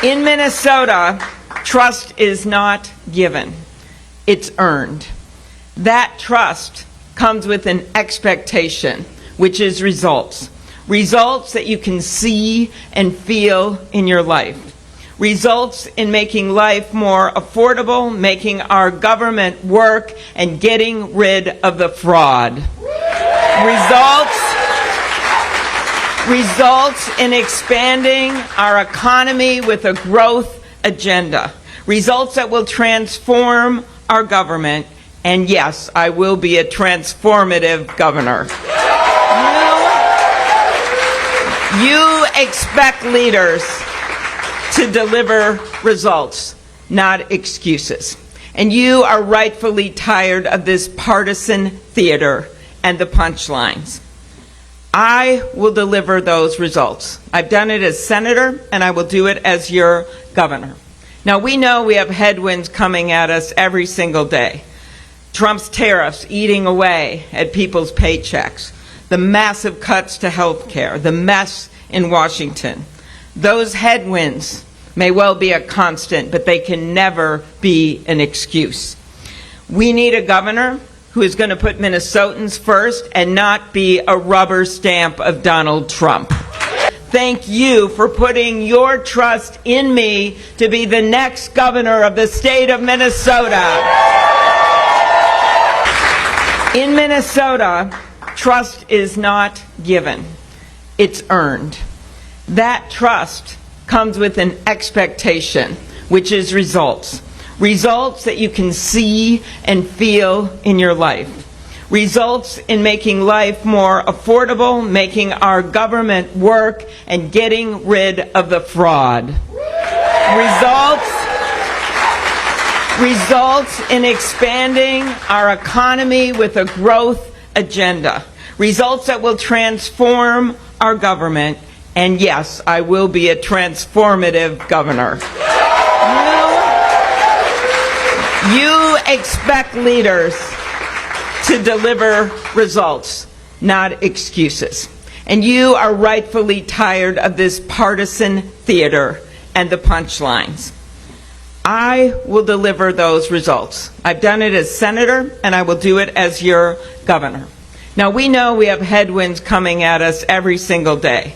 In Minnesota, trust is not given, it's earned. That trust comes with an expectation, which is results. Results that you can see and feel in your life. Results in making life more affordable, making our government work, and getting rid of the fraud. Results in expanding our economy with a growth agenda. Results that will transform our government. And yes, I will be a transformative governor. You expect leaders to deliver results, not excuses. And you are rightfully tired of this partisan theater and the punchlines. I will deliver those results. I've done it as senator, and I will do it as your governor. Now, we know we have headwinds coming at us every single day. Trump's tariffs eating away at people's paychecks, the massive cuts to health care, the mess in Washington. Those headwinds may well be a constant, but they can never be an excuse. We need a governor who is going to put Minnesotans first and not be a rubber stamp of Donald Trump. Thank you for putting your trust in me to be the next governor of the state of Minnesota. In Minnesota, trust is not given, it's earned. That trust comes with an expectation, which is results. Results that you can see and feel in your life. Results in making life more affordable, making our government work, and getting rid of the fraud. Results in expanding our economy with a growth agenda. Results that will transform our government. And yes, I will be a transformative governor. You expect leaders to deliver results, not excuses. And you are rightfully tired of this partisan theater and the punchlines. I will deliver those results. I've done it as senator, and I will do it as your governor. Now, we know we have headwinds coming at us every single day.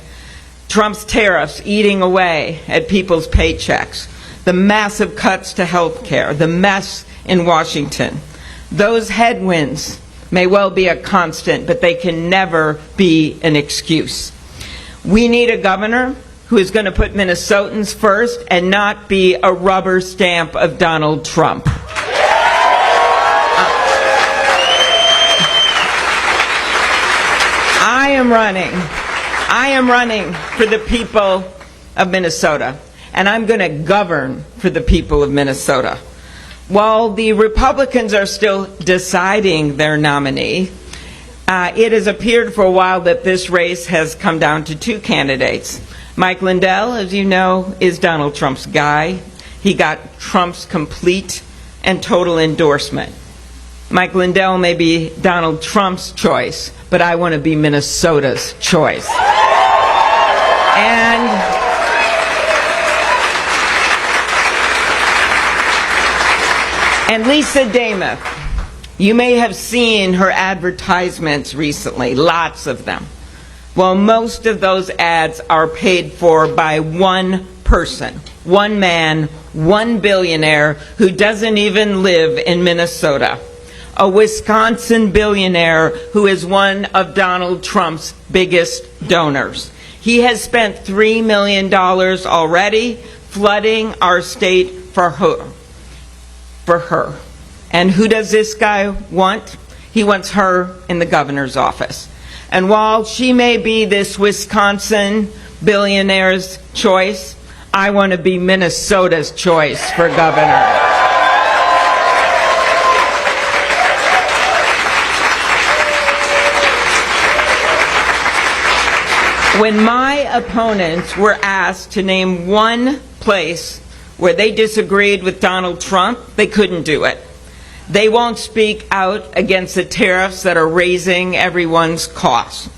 Trump's tariffs eating away at people's paychecks, the massive cuts to health care, the mess in Washington. Those headwinds may well be a constant, but they can never be an excuse. We need a governor who is going to put Minnesotans first and not be a rubber stamp of Donald Trump. I am running for the people of Minnesota, and I'm going to govern for the people of Minnesota. While the Republicans are still deciding their nominee, it has appeared for a while that this race has come down to two candidates. Mike Lindell, as you know, is Donald Trump's guy. He got Trump's complete and total endorsement. Mike Lindell may be Donald Trump's choice, but I want to be Minnesota's choice. And Lisa Dameth, you may have seen her advertisements recently, lots of them. Well, most of those ads are paid for by one person, one man, one billionaire who doesn't even live in Minnesota. A Wisconsin billionaire who is one of Donald Trump's biggest donors. He has spent $3 million already flooding our state for her. And who does this guy want? He wants her in the governor's office. And while she may be this Wisconsin billionaire's choice, I want to be Minnesota's choice for governor. When my opponents were asked to name one place where they disagreed with Donald Trump, they couldn't do it. They won't speak out against the tariffs that are raising everyone's costs.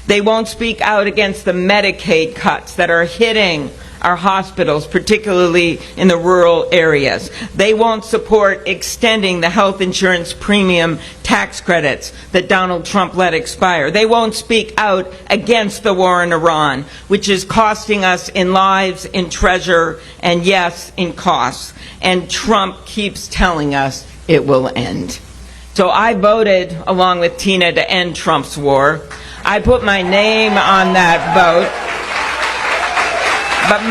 They won't speak out against the Medicaid cuts that are hitting our hospitals, particularly in the rural areas. They won't support extending the health insurance premium tax credits that Donald Trump let expire. They won't speak out against the war in Iran, which is costing us in lives, in treasure, and yes, in costs. And Trump keeps telling us it will end. So I voted, along with Tina, to end Trump's war. I put my name on that vote. But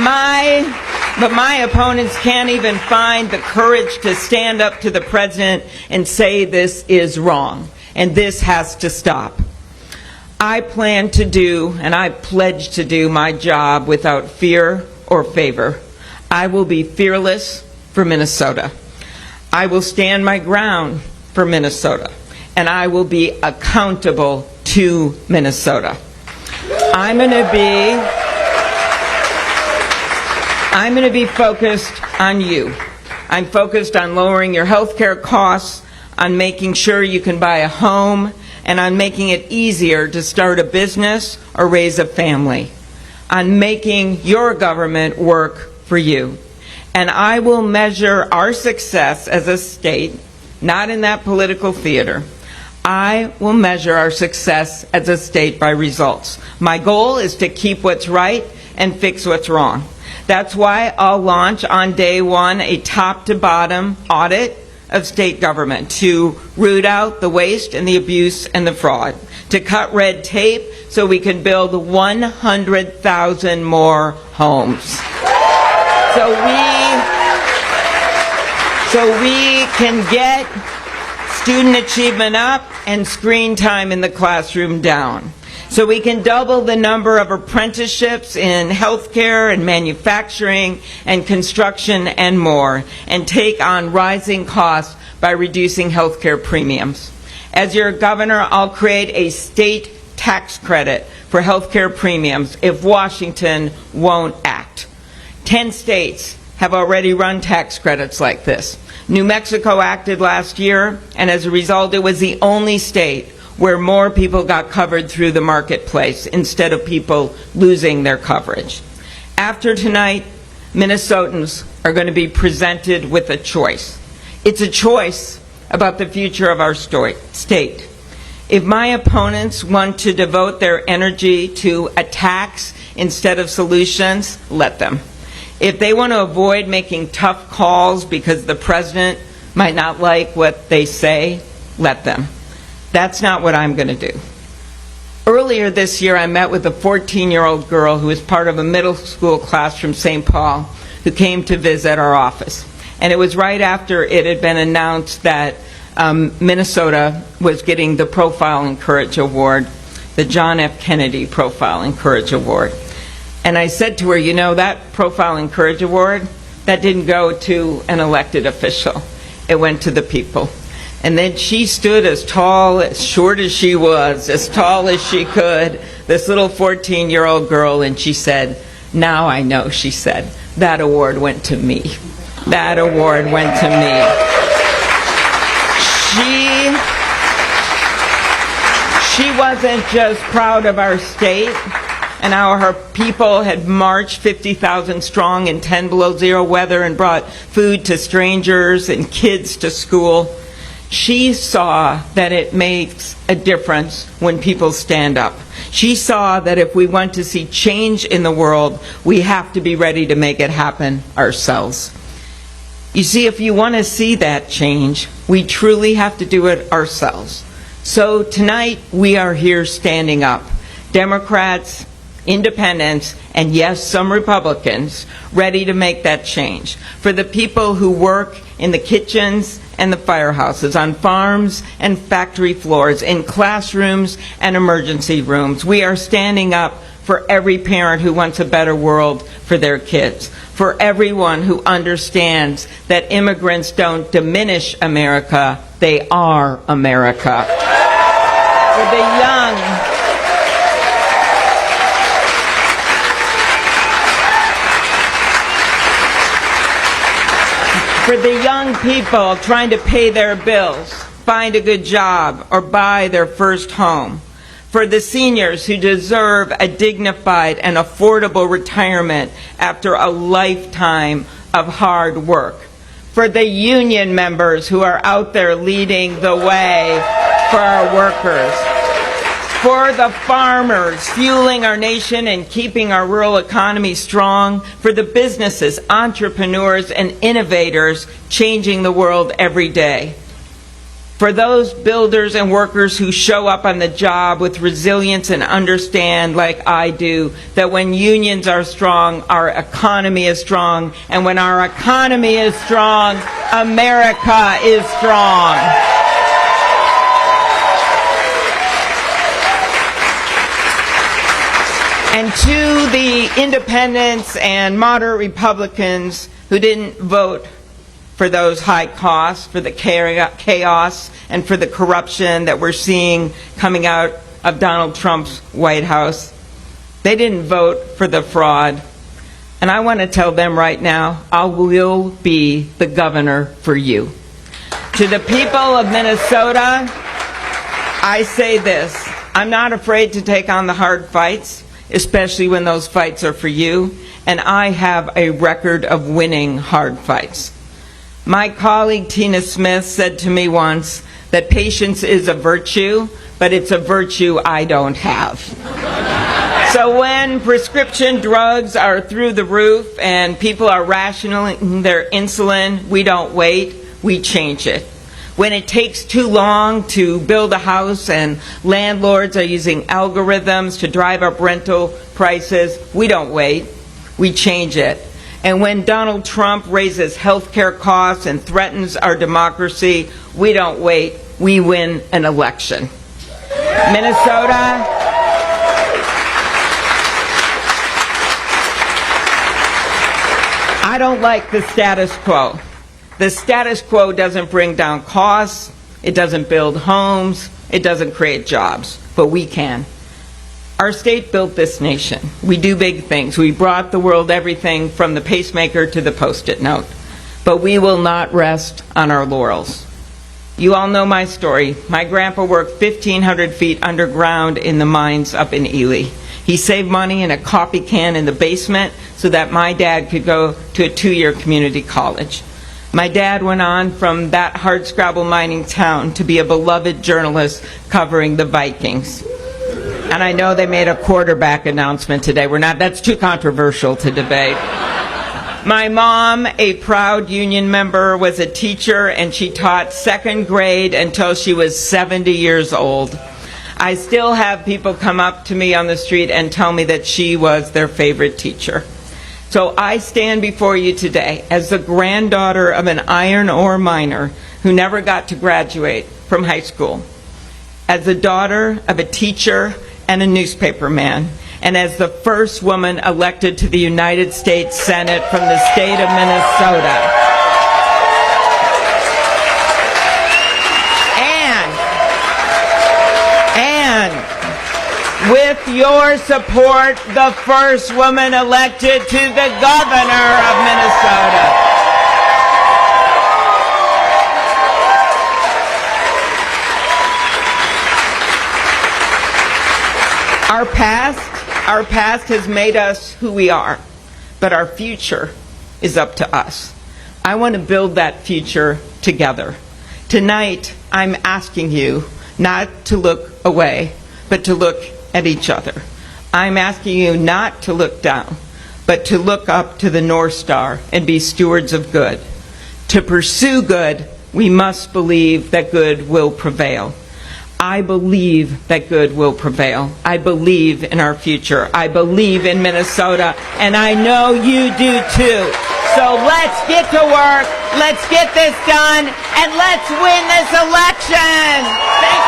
my opponents can't even find the courage to stand up to the president and say this is wrong, and this has to stop. I plan to do, and I pledge to do, my job without fear or favor. I will be fearless for Minnesota. I will stand my ground for Minnesota, and I will be accountable to Minnesota. I'm going to be focused on you. I'm focused on lowering your health care costs, on making sure you can buy a home, and on making it easier to start a business or raise a family, on making your government work for you. And I will measure our success as a state, not in that political theater. I will measure our success as a state by results. My goal is to keep what's right and fix what's wrong. That's why I'll launch on day one a top-to-bottom audit of state government to root out the waste and the abuse and the fraud, to cut red tape so we can build 100,000 more homes. So we can get student achievement up and screen time in the classroom down. So we can double the number of apprenticeships in healthcare and manufacturing and construction and more, and take on rising costs by reducing healthcare premiums. As your governor, I'll create a state tax credit for healthcare premiums if Washington won't act. 10 states have already run tax credits like this. New Mexico acted last year, and as a result, it was the only state where more people got covered through the marketplace instead of people losing their coverage. After tonight, Minnesotans are going to be presented with a choice. It's a choice about the future of our state. If my opponents want to devote their energy to attacks instead of solutions, let them. If they want to avoid making tough calls because the president might not like what they say, let them. That's not what I'm going to do. Earlier this year, I met with a 14-year-old girl who was part of a middle school class from St. Paul who came to visit our office. And it was right after it had been announced that Minnesota was getting the Profile and Courage Award, the John F. Kennedy Profile and Courage Award. And I said to her, you know, that Profile and Courage Award, that didn't go to an elected official. It went to the people. And then she stood as tall, as short as she was, as tall as she could, this little 14-year-old girl, and she said, now I know, she said, that award went to me. That award went to me. She wasn't just proud of our state and how her people had marched 50,000 strong in 10 below zero weather and brought food to strangers and kids to school. She saw that it makes a difference when people stand up. She saw that if we want to see change in the world, we have to be ready to make it happen ourselves. You see, if you want to see that change, we truly have to do it ourselves. So tonight, we are here standing up. Democrats, independents, and yes, some Republicans, ready to make that change. For the people who work in the kitchens and the firehouses, on farms and factory floors, in classrooms and emergency rooms. We are standing up for every parent who wants a better world for their kids, for everyone who understands that immigrants don't diminish America, they are America. For the young people trying to pay their bills, find a good job, or buy their first home. for the seniors who deserve a dignified and affordable retirement after a lifetime of hard work, for the union members who are out there leading the way for our workers, for the farmers fueling our nation and keeping our rural economy strong, for the businesses, entrepreneurs, and innovators changing the world every day, for those builders and workers who show up on the job with resilience and understand, like I do, that when unions are strong, our economy is strong, and when our economy is strong, America is strong. And to the independents and moderate Republicans who didn't vote for those high costs, for the chaos, and for the corruption that we're seeing coming out of Donald Trump's White House, they didn't vote for the fraud. And I want to tell them right now, I will be the governor for you. To the people of Minnesota, I say this: I'm not afraid to take on the hard fights, especially when those fights are for you, and I have a record of winning hard fights. My colleague Tina Smith said to me once that patience is a virtue, but it's a virtue I don't have. So when prescription drugs are through the roof and people are rationing their insulin, we don't wait, we change it. When it takes too long to build a house and landlords are using algorithms to drive up rental prices, we don't wait, we change it. And when Donald Trump raises health care costs and threatens our democracy, we don't wait, we win an election. Minnesota, I don't like the status quo. The status quo doesn't bring down costs, it doesn't build homes, it doesn't create jobs, but we can. Our state built this nation. We do big things. We brought the world everything from the pacemaker to the Post-it note. But we will not rest on our laurels. You all know my story. My grandpa worked 1,500 feet underground in the mines up in Ely. He saved money in a coffee can in the basement so that my dad could go to a 2-year community college. My dad went on from that hardscrabble mining town to be a beloved journalist covering the Vikings. And I know they made a quarterback announcement today. That's too controversial to debate. My mom, a proud union member, was a teacher, and she taught second grade until she was 70 years old. I still have people come up to me on the street and tell me that she was their favorite teacher. So I stand before you today as the granddaughter of an iron ore miner who never got to graduate from high school, as the daughter of a teacher and a newspaper man, and as the first woman elected to the United States Senate from the state of Minnesota. And with your support, the first woman elected to the governor of Minnesota. Our past has made us who we are, but our future is up to us. I want to build that future together. Tonight, I'm asking you not to look away, but to look at each other. I'm asking you not to look down, but to look up to the North Star and be stewards of good. To pursue good, we must believe that good will prevail. I believe that good will prevail. I believe in our future. I believe in Minnesota, and I know you do too. So let's get to work, let's get this done, and let's win this election. Thank